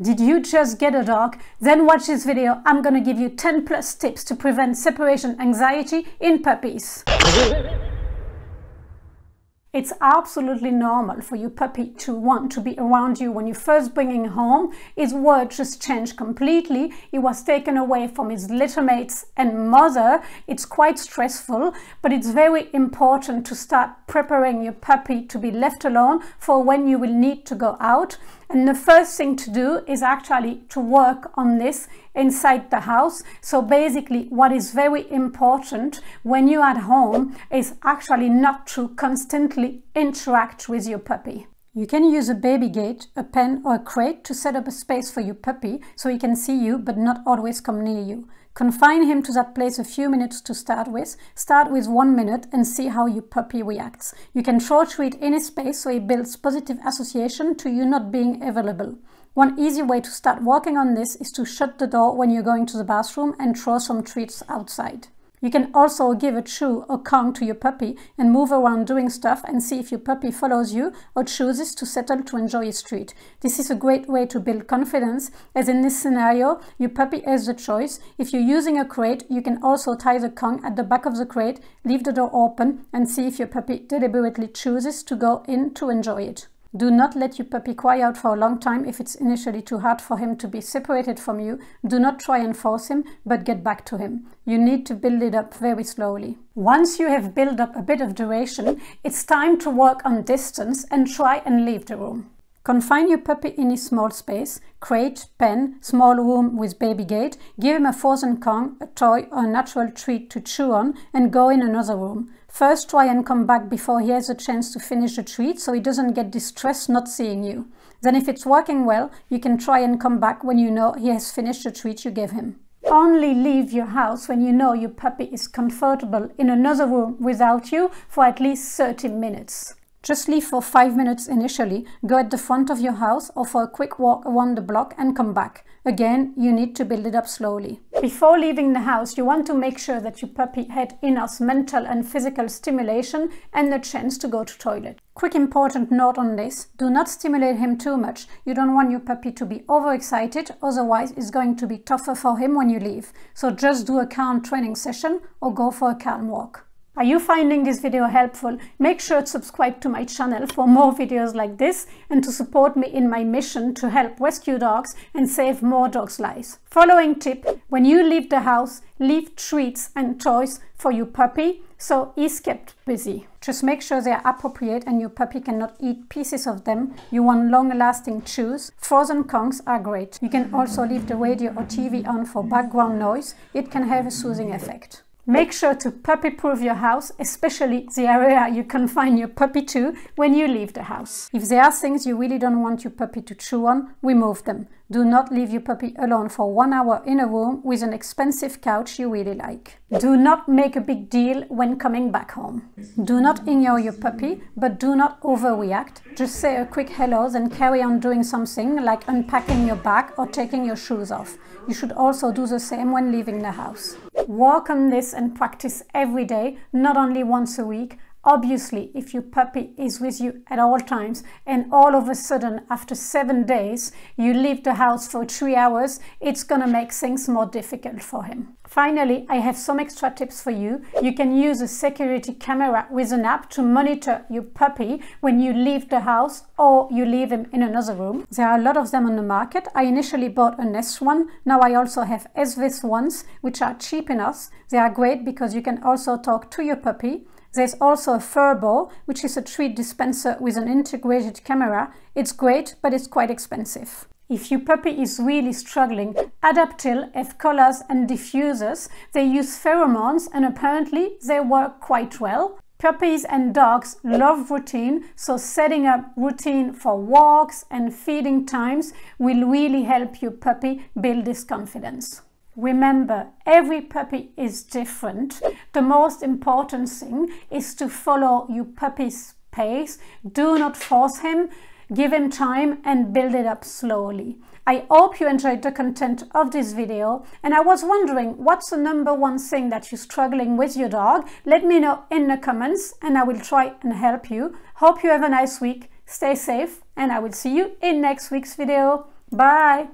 Did you just get a dog? Then watch this video. I'm gonna give you 10 plus tips to prevent separation anxiety in puppies. It's absolutely normal for your puppy to want to be around you when you first bring him home. His world just changed completely. He was taken away from his littermates and mother. It's quite stressful, but it's very important to start preparing your puppy to be left alone for when you will need to go out. And the first thing to do is actually to work on this inside the house. So basically what is very important when you're at home is actually not to constantly interact with your puppy. You can use a baby gate, a pen or a crate to set up a space for your puppy so he can see you but not always come near you. Confine him to that place a few minutes to start with. Start with 1 minute and see how your puppy reacts. You can throw a treat in his space so he builds positive association to you not being available. One easy way to start working on this is to shut the door when you're going to the bathroom and throw some treats outside. You can also give a chew or Kong to your puppy and move around doing stuff and see if your puppy follows you or chooses to settle to enjoy his treat. This is a great way to build confidence, as in this scenario, your puppy has the choice. If you're using a crate, you can also tie the Kong at the back of the crate, leave the door open and see if your puppy deliberately chooses to go in to enjoy it. Do not let your puppy cry out for a long time if it's initially too hard for him to be separated from you. Do not try and force him, but get back to him. You need to build it up very slowly. Once you have built up a bit of duration, it's time to work on distance and try and leave the room. Confine your puppy in his small space, crate, pen, small room with baby gate, give him a frozen Kong, a toy or a natural treat to chew on and go in another room. First try and come back before he has a chance to finish the treat so he doesn't get distressed not seeing you. Then if it's working well, you can try and come back when you know he has finished the treat you gave him. Only leave your house when you know your puppy is comfortable in another room without you for at least 30 minutes. Just leave for 5 minutes initially, go at the front of your house or for a quick walk around the block and come back. Again, you need to build it up slowly. Before leaving the house, you want to make sure that your puppy had enough mental and physical stimulation and the chance to go to toilet. Quick important note on this, do not stimulate him too much. You don't want your puppy to be overexcited, otherwise it's going to be tougher for him when you leave. So just do a calm training session or go for a calm walk. Are you finding this video helpful? Make sure to subscribe to my channel for more videos like this and to support me in my mission to help rescue dogs and save more dogs' lives. Following tip, when you leave the house, leave treats and toys for your puppy so he's kept busy. Just make sure they are appropriate and your puppy cannot eat pieces of them. You want long-lasting chews. Frozen Kongs are great. You can also leave the radio or TV on for background noise. It can have a soothing effect. Make sure to puppy-proof your house, especially the area you confine your puppy to when you leave the house. If there are things you really don't want your puppy to chew on, remove them. Do not leave your puppy alone for 1 hour in a room with an expensive couch you really like. Do not make a big deal when coming back home. Do not ignore your puppy, but do not overreact. Just say a quick hello, then carry on doing something like unpacking your bag or taking your shoes off. You should also do the same when leaving the house. Work on this and practice every day, not only once a week. Obviously, if your puppy is with you at all times and all of a sudden after 7 days you leave the house for 3 hours, it's gonna make things more difficult for him. Finally, I have some extra tips for you. You can use a security camera with an app to monitor your puppy when you leave the house or you leave him in another room. There are a lot of them on the market. I initially bought a Nest one. Now I also have Esvis ones, which are cheap enough. They are great because you can also talk to your puppy. There's also a Furbo, which is a treat dispenser with an integrated camera. It's great, but it's quite expensive. If your puppy is really struggling, Adaptil have collars and diffusers. They use pheromones and apparently they work quite well. Puppies and dogs love routine, so setting up routine for walks and feeding times will really help your puppy build this confidence. Remember, every puppy is different. The most important thing is to follow your puppy's pace. Do not force him. Give him time and build it up slowly. I hope you enjoyed the content of this video, and I was wondering, what's the #1 thing that you're struggling with your dog? Let me know in the comments and I will try and help you. Hope you have a nice week. Stay safe and I will see you in next week's video. Bye.